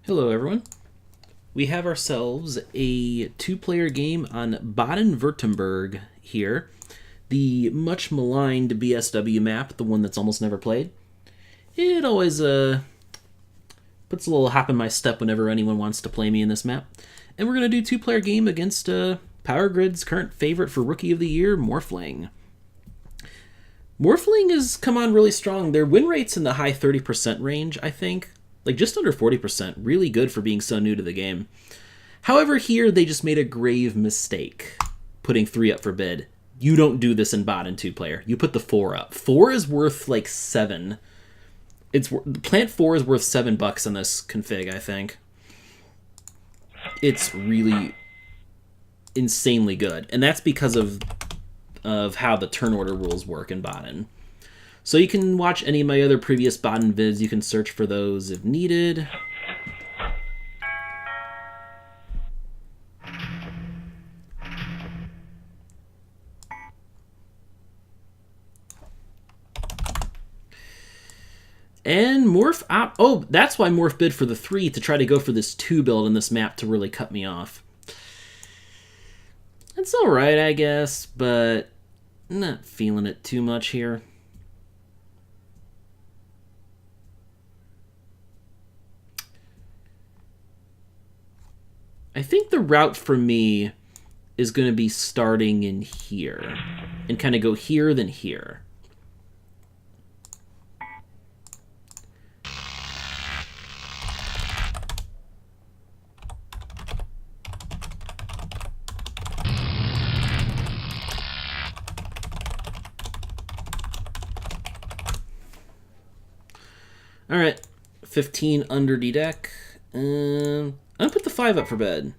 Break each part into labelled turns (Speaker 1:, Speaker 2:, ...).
Speaker 1: Hello everyone. We have ourselves a two-player game on Baden-Württemberg here. The much maligned BSW map, the one that's almost never played. It always puts a little hop in my step whenever anyone wants to play me in this map. And we're going to do two-player game against Power Grid's current favorite for Rookie of the Year, m0rph1ing. m0rph1ing has come on really strong. Their win rate's in the high 30% range, I think. Like just under 40%, really good for being so new to the game. However, here they just made a grave mistake, putting 3 up for bid. You don't do this in bot and 2-player. You put the 4 up. 4 is worth like 7. Plant 4 is worth $7 on this config, I think. It's really insanely good, and that's because of how the turn order rules work in Baden. So you can watch any of my other previous Baden vids. You can search for those if needed. And Morph oh, that's why Morph bid for the 3 to try to go for this 2 build in this map to really cut me off. It's alright, I guess, but I'm not feeling it too much here. I think the route for me is going to be starting in here and kind of go here, then here. All right, 15 under the deck. I'm going to put the 5 up for bed.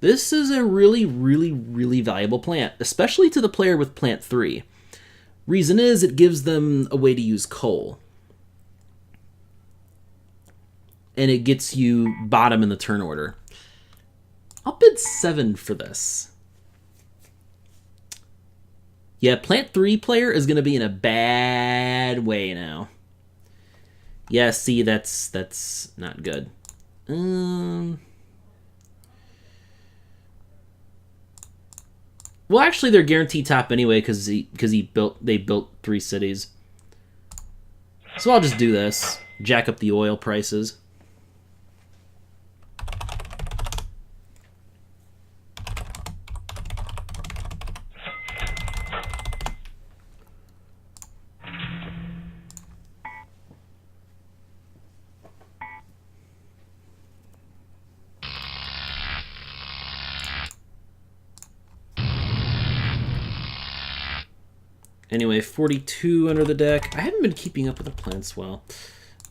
Speaker 1: This is a really, really, really valuable plant, especially to the player with plant 3. Reason is it gives them a way to use coal. And it gets you bottom in the turn order. I'll bid 7 for this. Yeah, plant 3 player is going to be in a bad way now. Yeah, see, that's not good. Well, actually, they're guaranteed top anyway because they built 3 cities. So I'll just do this. Jack up the oil prices. Anyway, 42 under the deck. I haven't been keeping up with the plants well.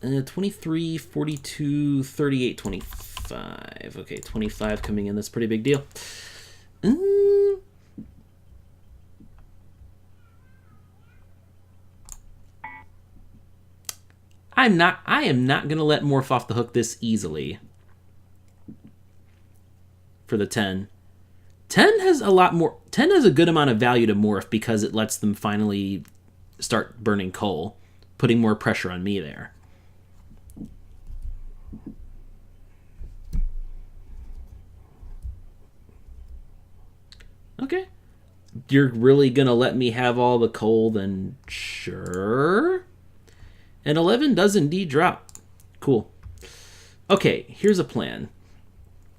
Speaker 1: 23, 42, 38, 25. Okay, 25 coming in. That's a pretty big deal. I am not going to let Morph off the hook this easily. For the 10. 10 has a lot more. 10 has a good amount of value to Morph because it lets them finally start burning coal, putting more pressure on me there. Okay. You're really gonna let me have all the coal, then sure. And 11 does indeed drop. Cool. Okay, here's a plan.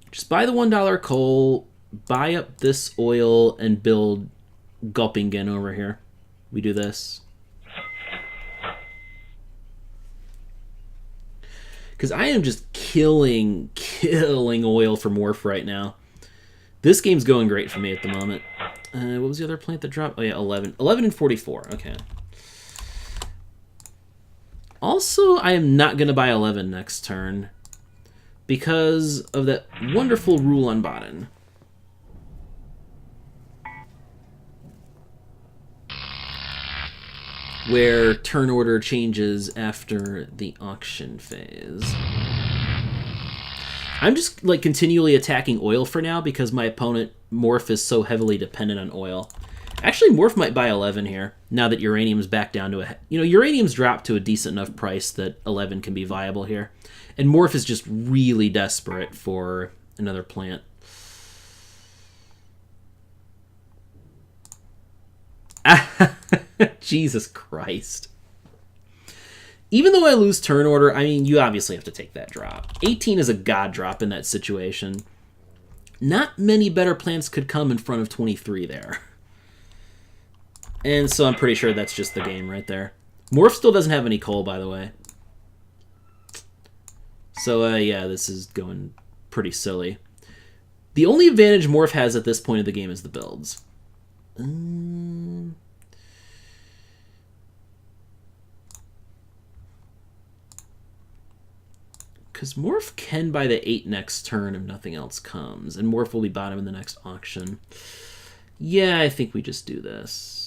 Speaker 1: Just buy the $1 coal, buy up this oil, and build Gulpingen over here. We do this. Because I am just killing oil for Morph right now. This game's going great for me at the moment. What was the other plant that dropped? Oh yeah, 11. 11 and 44. Okay. Also, I am not going to buy 11 next turn because of that wonderful rule on Baden. Where turn order changes after the auction phase. I'm just like continually attacking oil for now because my opponent Morph is so heavily dependent on oil. Actually, Morph might buy 11 here, now that Uranium's back down to a... Uranium's dropped to a decent enough price that 11 can be viable here. And Morph is just really desperate for another plant. Jesus Christ. Even though I lose turn order, I mean, you obviously have to take that drop. 18 is a god drop in that situation. Not many better plants could come in front of 23 there. And so I'm pretty sure that's just the game right there. Morph still doesn't have any coal, by the way. So, yeah, this is going pretty silly. The only advantage Morph has at this point of the game is the builds. Because Morph can buy the 8 next turn if nothing else comes. And Morph will be bottom in the next auction. Yeah, I think we just do this.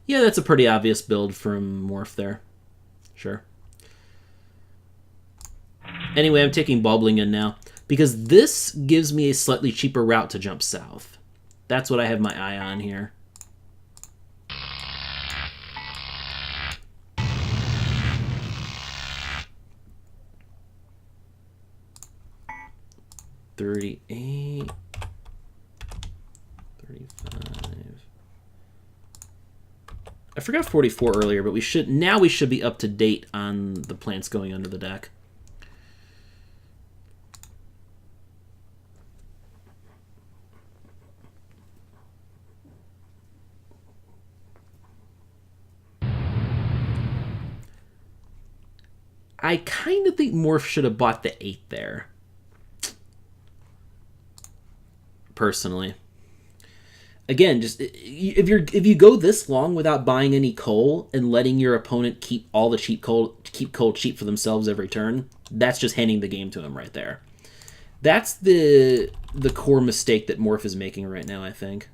Speaker 1: Yeah, that's a pretty obvious build from Morph there. Sure. Anyway, I'm taking Bubbling in now, because this gives me a slightly cheaper route to jump south. That's what I have my eye on here. $38, $35. I forgot 44 earlier, but we should be up to date on the plants going under the deck. I kind of think Morph should have bought the 8 there. Personally. Again, just if you go this long without buying any coal and letting your opponent keep all the coal cheap for themselves every turn, that's just handing the game to him right there. That's the core mistake that Morph is making right now, I think.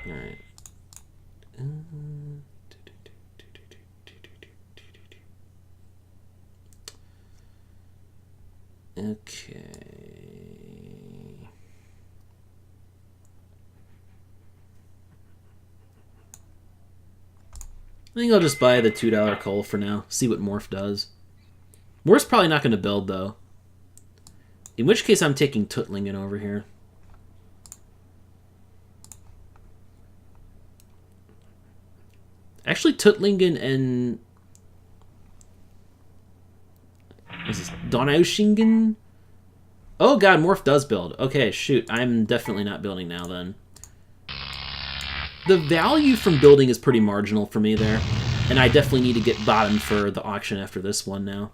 Speaker 1: All right. Okay. I think I'll just buy the $2 coal for now. See what Morph does. Morph's probably not going to build, though. In which case, I'm taking Tuttlingen over here. Actually, Tuttlingen and... Is this Donaueschingen? Oh god, Morph does build. Okay, shoot. I'm definitely not building now, then. The value from building is pretty marginal for me there. And I definitely need to get bottom for the auction after this one now.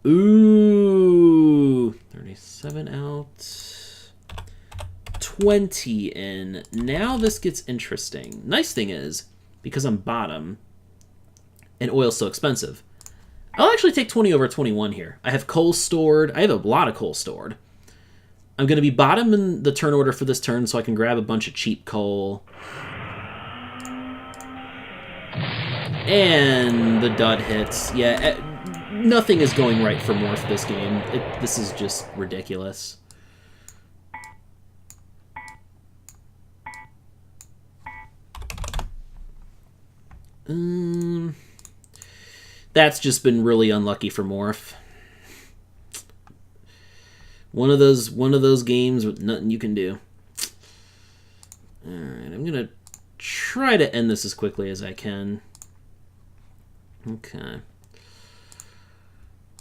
Speaker 1: Ooh. 37 out. 20 in. Now this gets interesting. Nice thing is, because I'm bottom, and oil's so expensive, I'll actually take 20 over 21 here. I have coal stored. I have a lot of coal stored. I'm going to be bottom in the turn order for this turn, so I can grab a bunch of cheap coal. And the dud hits. Yeah, nothing is going right for Morph this game. This is just ridiculous. That's just been really unlucky for Morph. One of those games with nothing you can do. All right, I'm gonna try to end this as quickly as I can. Okay.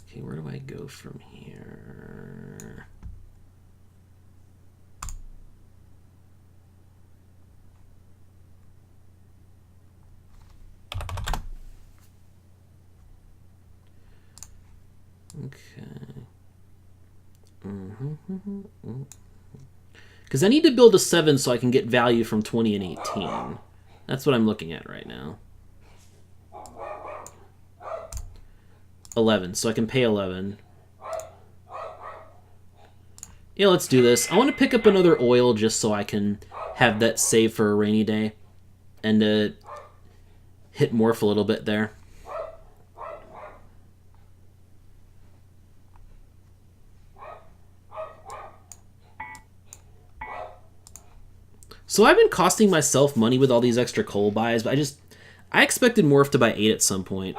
Speaker 1: Okay, where do I go from here? Okay. Because I need to build a 7 so I can get value from 20 and 18. That's what I'm looking at right now. 11, so I can pay 11. Yeah, let's do this. I want to pick up another oil just so I can have that saved for a rainy day. And hit Morph a little bit there. So I've been costing myself money with all these extra coal buys, but I expected Morph to buy 8 at some point.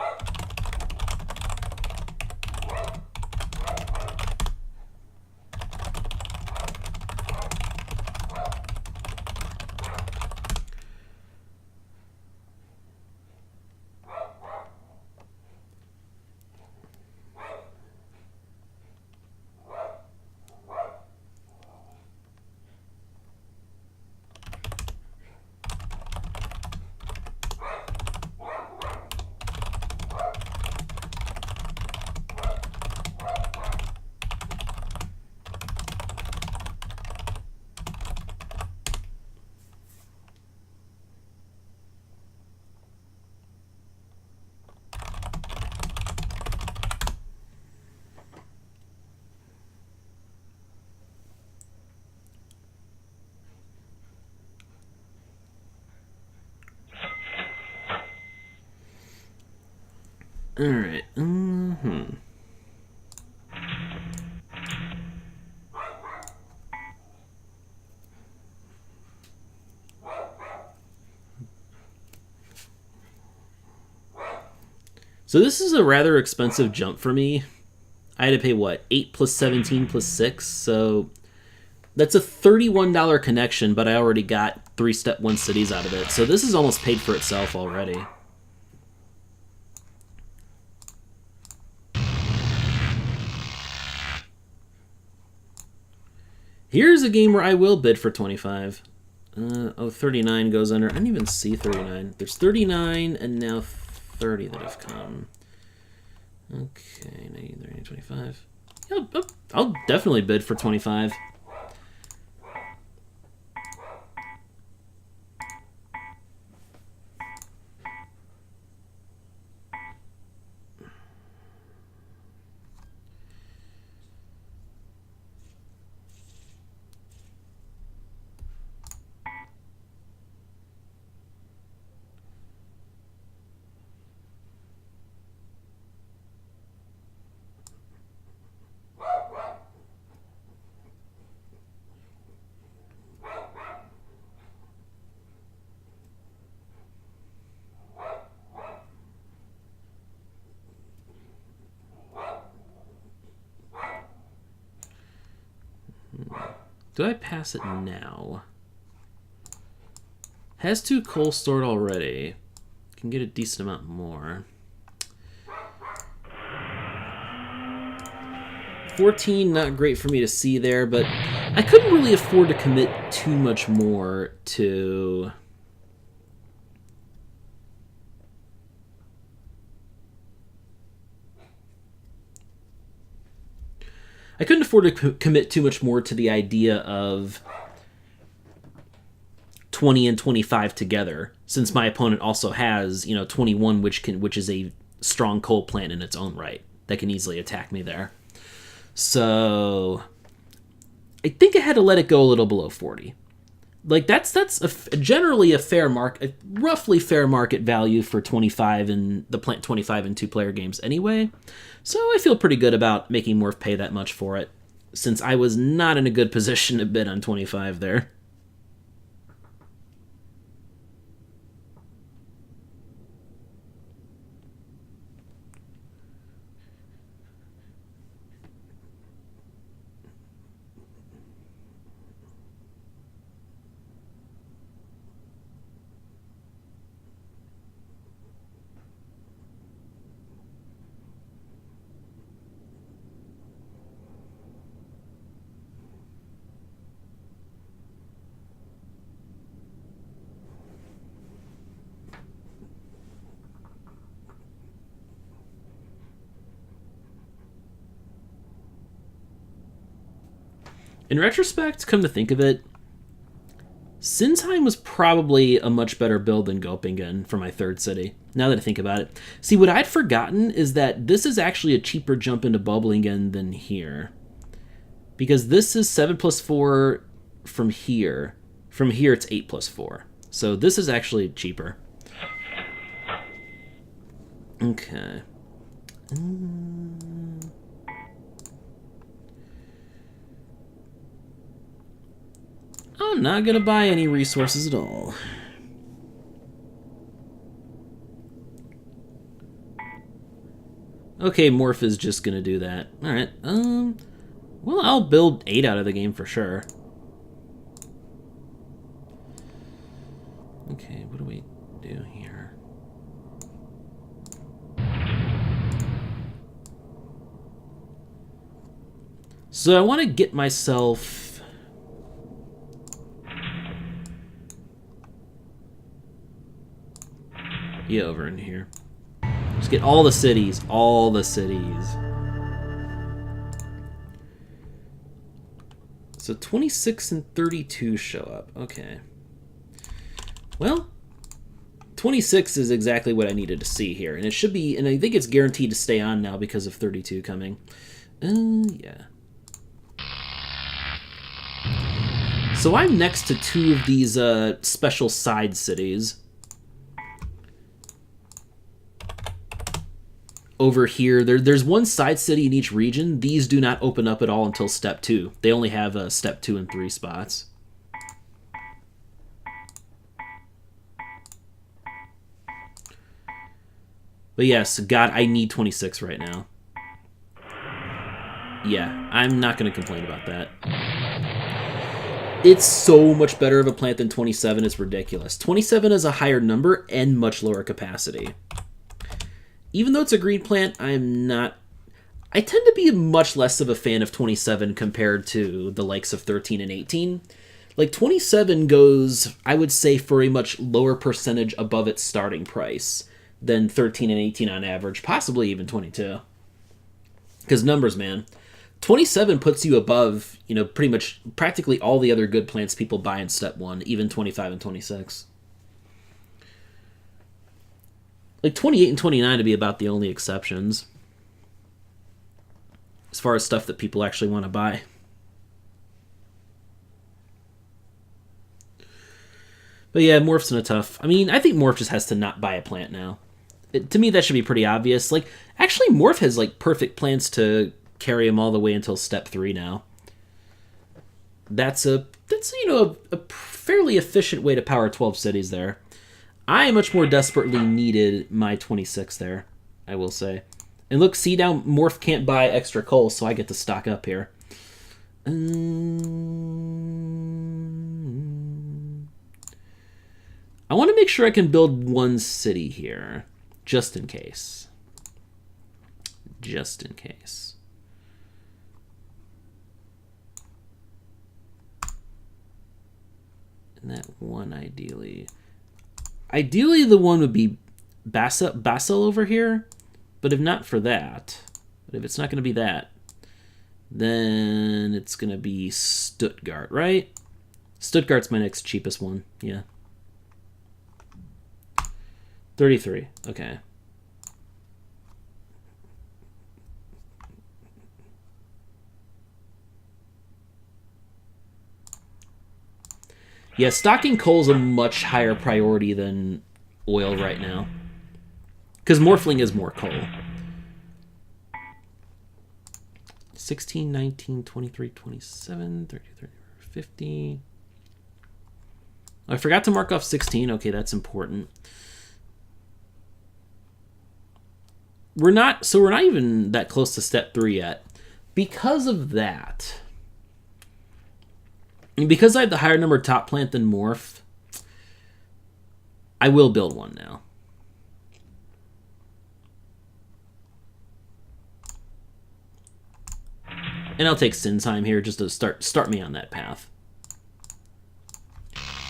Speaker 1: Alright. So this is a rather expensive jump for me. I had to pay, what, 8 plus 17 plus 6? So that's a $31 connection, but I already got 3 Step 1 cities out of it. So this is almost paid for itself already. Here's a game where I will bid for 25. 39 goes under. I didn't even see 39. There's 39 and now 30 that have come. Okay, 90, 30, 25. Yeah, I'll definitely bid for 25. Do I pass it now? Has 2 coal stored already. Can get a decent amount more. 14, not great for me to see there, but I couldn't really afford to commit too much more to... I couldn't afford to commit too much more to the idea of 20 and 25 together, since my opponent also has, 21, which is a strong coal plant in its own right that can easily attack me there. So I think I had to let it go a little below 40. Like that's generally a roughly fair market value for 25 and the plant 25 and 2-player games anyway. So I feel pretty good about making Morph pay that much for it, since I was not in a good position to bid on 25 there. In retrospect, come to think of it, Sinsheim was probably a much better build than Göppingen for my third city, now that I think about it. See, what I'd forgotten is that this is actually a cheaper jump into Böblingen than here. Because this is 7 plus 4 from here. From here, it's 8 plus 4. So this is actually cheaper. Okay. I'm not going to buy any resources at all. Okay, Morph is just going to do that. Alright, well, I'll build 8 out of the game for sure. Okay, what do we do here? So I want to get myself... Yeah, over in here. Just get all the cities. All the cities. So 26 and 32 show up. Okay. Well, 26 is exactly what I needed to see here. And it should be, and I think it's guaranteed to stay on now because of 32 coming. Yeah. So I'm next to 2 of these special side cities. Over here, there's one side city in each region. These do not open up at all until step 2. They only have step 2 and 3 spots. But yes, God, I need 26 right now. Yeah, I'm not going to complain about that. It's so much better of a plant than 27, it's ridiculous. 27 is a higher number and much lower capacity. Even though it's a green plant, I tend to be much less of a fan of 27 compared to the likes of 13 and 18. Like, 27 goes, I would say, for a much lower percentage above its starting price than 13 and 18 on average, possibly even 22. Because numbers, man. 27 puts you above, you know, pretty much practically all the other good plants people buy in step 1, even 25 and 26. Like, 28 and 29 to be about the only exceptions as far as stuff that people actually want to buy. But yeah, Morph's in a tough... I mean, I think Morph just has to not buy a plant now. To me, that should be pretty obvious. Like, actually, Morph has, like, perfect plants to carry him all the way until step 3 now. That's you know, a fairly efficient way to power 12 cities there. I much more desperately needed my 26 there, I will say. And look, see now, Morph can't buy extra coal, so I get to stock up here. I want to make sure I can build 1 city here, just in case. Just in case. And that one, ideally... Ideally, the one would be Basel over here, but if not for that, but if it's not going to be that, then it's going to be Stuttgart, right? Stuttgart's my next cheapest one, yeah. 33, okay. Yeah, stocking coal's a much higher priority than oil right now. Because Morphling is more coal. 16, 19, 23, 27, 30, 30, 50. I forgot to mark off 16. Okay, that's important. We're not even that close to step 3 yet. Because of that... And because I have the higher number top plant than Morph, I will build 1 now. And I'll take Sinsheim here just to start me on that path.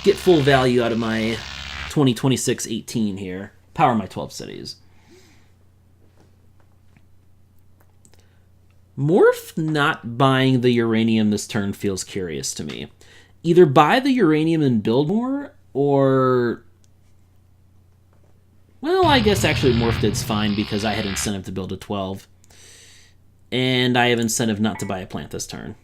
Speaker 1: Get full value out of my 2026-18 here. Power my 12 cities. Morph not buying the uranium this turn feels curious to me. Either buy the uranium and build more, or... Well, I guess actually Morph did's fine because I had incentive to build a 12. And I have incentive not to buy a plant this turn.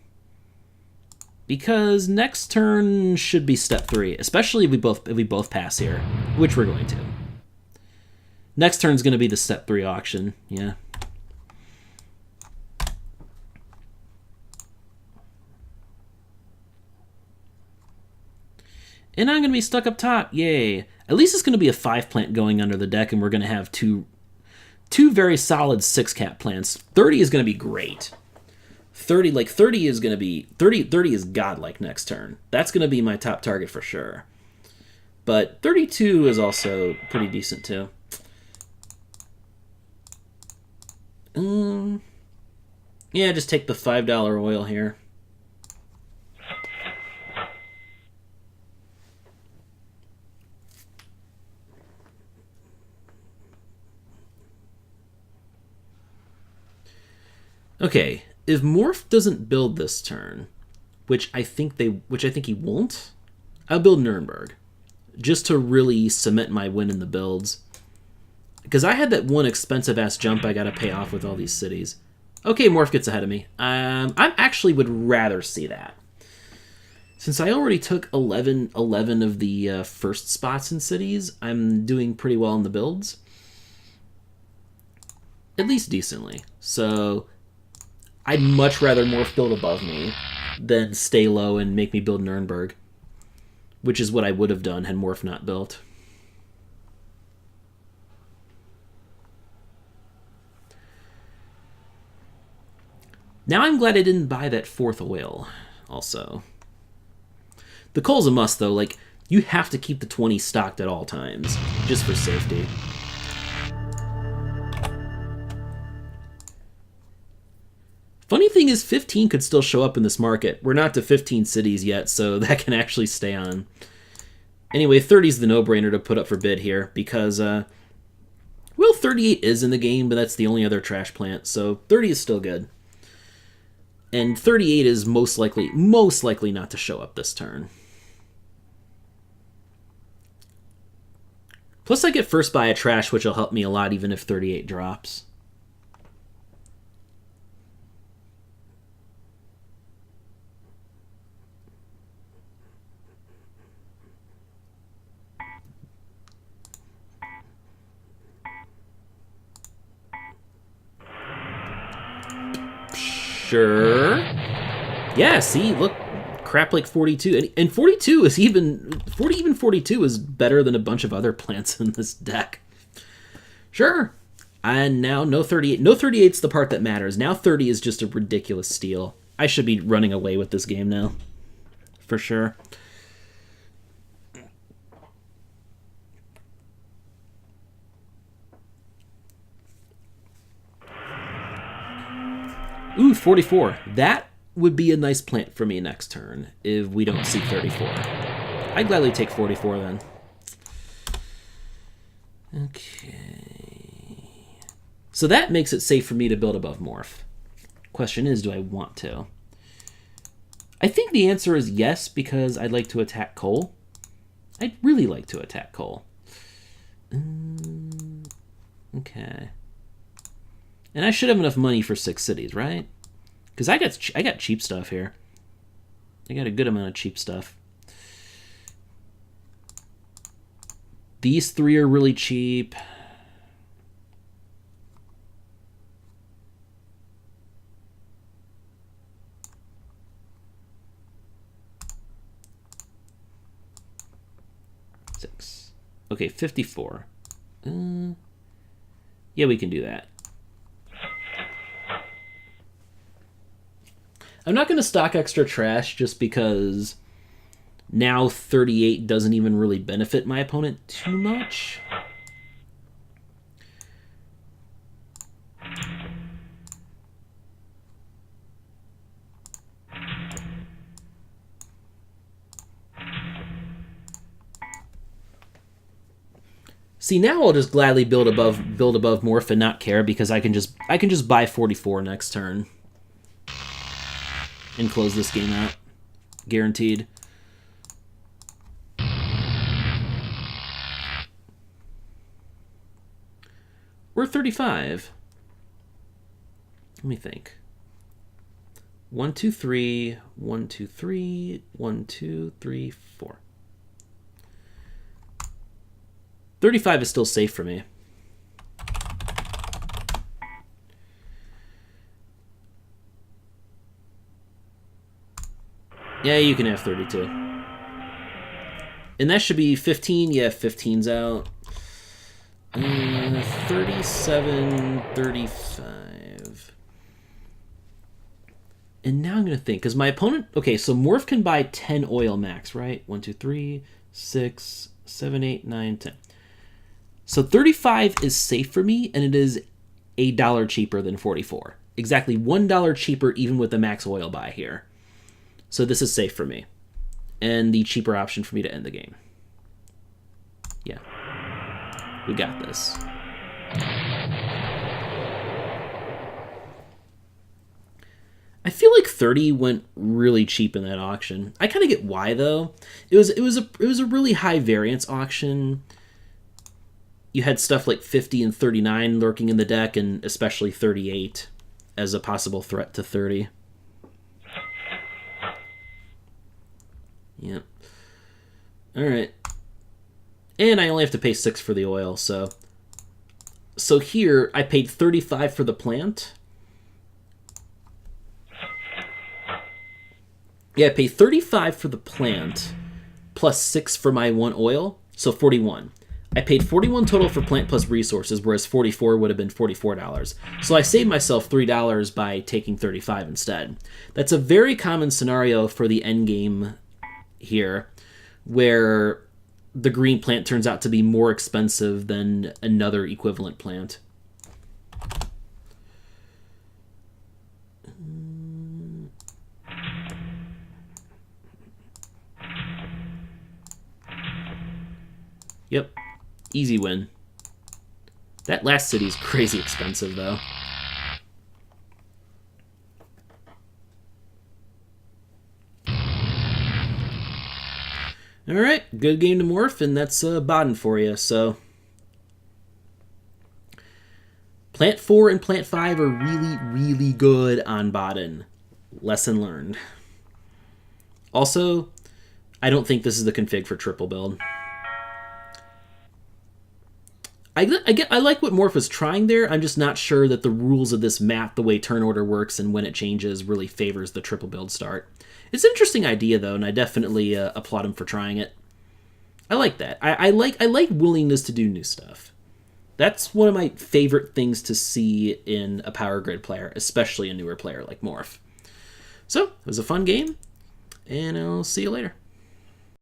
Speaker 1: Because next turn should be step 3, especially if we both pass here, which we're going to. Next turn's going to be the step 3 auction, yeah. And I'm going to be stuck up top, yay. At least it's going to be a 5 plant going under the deck, and we're going to have two very solid 6 cap plants. 30 is going to be great. 30 is going to be 30 is godlike next turn. That's going to be my top target for sure. But 32 is also pretty decent too. Yeah, just take the $5 oil here. Okay, if Morph doesn't build this turn, which I think he won't, I'll build Nuremberg, just to really cement my win in the builds. Because I had that one expensive ass jump I got to pay off with all these cities. Okay, Morph gets ahead of me. I actually would rather see that. Since I already took 11 of the first spots in cities, I'm doing pretty well in the builds. At least decently. So I'd much rather Morph build above me than stay low and make me build Nuremberg, which is what I would have done had Morph not built. Now I'm glad I didn't buy that 4th oil, also. The coal's a must, though. Like, you have to keep the 20 stocked at all times, just for safety. Funny thing is, 15 could still show up in this market. We're not to 15 cities yet, so that can actually stay on. Anyway, 30 is the no-brainer to put up for bid here, because, well, 38 is in the game, but that's the only other trash plant, so 30 is still good. And 38 is most likely not to show up this turn. Plus I get first buy a trash, which will help me a lot even if 38 drops. Sure. Yeah, see, look, crap like 42. And 42 is even 42 is better than a bunch of other plants in this deck. Sure. And now no 38. No 38's the part that matters. Now 30 is just a ridiculous steal. I should be running away with this game now. For sure. Ooh, 44. That would be a nice plant for me next turn if we don't see 34. I'd gladly take 44 then. Okay. So that makes it safe for me to build above Morph. Question is, do I want to? I think the answer is yes, because I'd like to attack coal. I'd really like to attack coal. Okay. And I should have enough money for 6 cities, right? Because I got cheap stuff here. I got a good amount of cheap stuff. These 3 are really cheap. Six. Okay, 54. Yeah, we can do that. I'm not going to stock extra trash just because now 38 doesn't even really benefit my opponent too much. See, now I'll just gladly build above Morph and not care because I can just buy 44 next turn. and close this game out. Guaranteed. We're 35. Let me think. 1, 2, 3, 1, 2, 3, 1, 2, 3, 4. 35 is still safe for me. Yeah, you can have 32. And that should be 15. Yeah, 15's out. 37, 35. And now I'm going to think, because my opponent... Okay, so Morph can buy 10 oil max, right? 1, 2, 3, 6, 7, 8, 9, 10. So 35 is safe for me, and it is $1 cheaper than 44. Exactly $1 cheaper even with the max oil buy here. So this is safe for me. And the cheaper option for me to end the game. Yeah. We got this. I feel like 30 went really cheap in that auction. I kind of get why though. It was a really high variance auction. You had stuff like 50 and 39 lurking in the deck, and especially 38 as a possible threat to 30. Yep. All right. And I only have to pay 6 for the oil, so here I paid 35 for the plant. Yeah, I paid 35 for the plant plus 6 for my 1 oil, so 41. I paid 41 total for plant plus resources, whereas 44 would have been $44. So I saved myself $3 by taking 35 instead. That's a very common scenario for the end game here, where the green plant turns out to be more expensive than another equivalent plant. Yep. Easy win. That last city is crazy expensive, though. All right, good game to Morph, and that's Baden for you. So, Plant 4 and Plant 5 are really, really good on Baden. Lesson learned. Also, I don't think this is the config for triple build. I like what Morph was trying there. I'm just not sure that the rules of this map, the way turn order works and when it changes, really favors the triple build start. It's an interesting idea, though, and I definitely applaud him for trying it. I like that. I like willingness to do new stuff. That's one of my favorite things to see in a Power Grid player, especially a newer player like Morph. So, it was a fun game, and I'll see you later.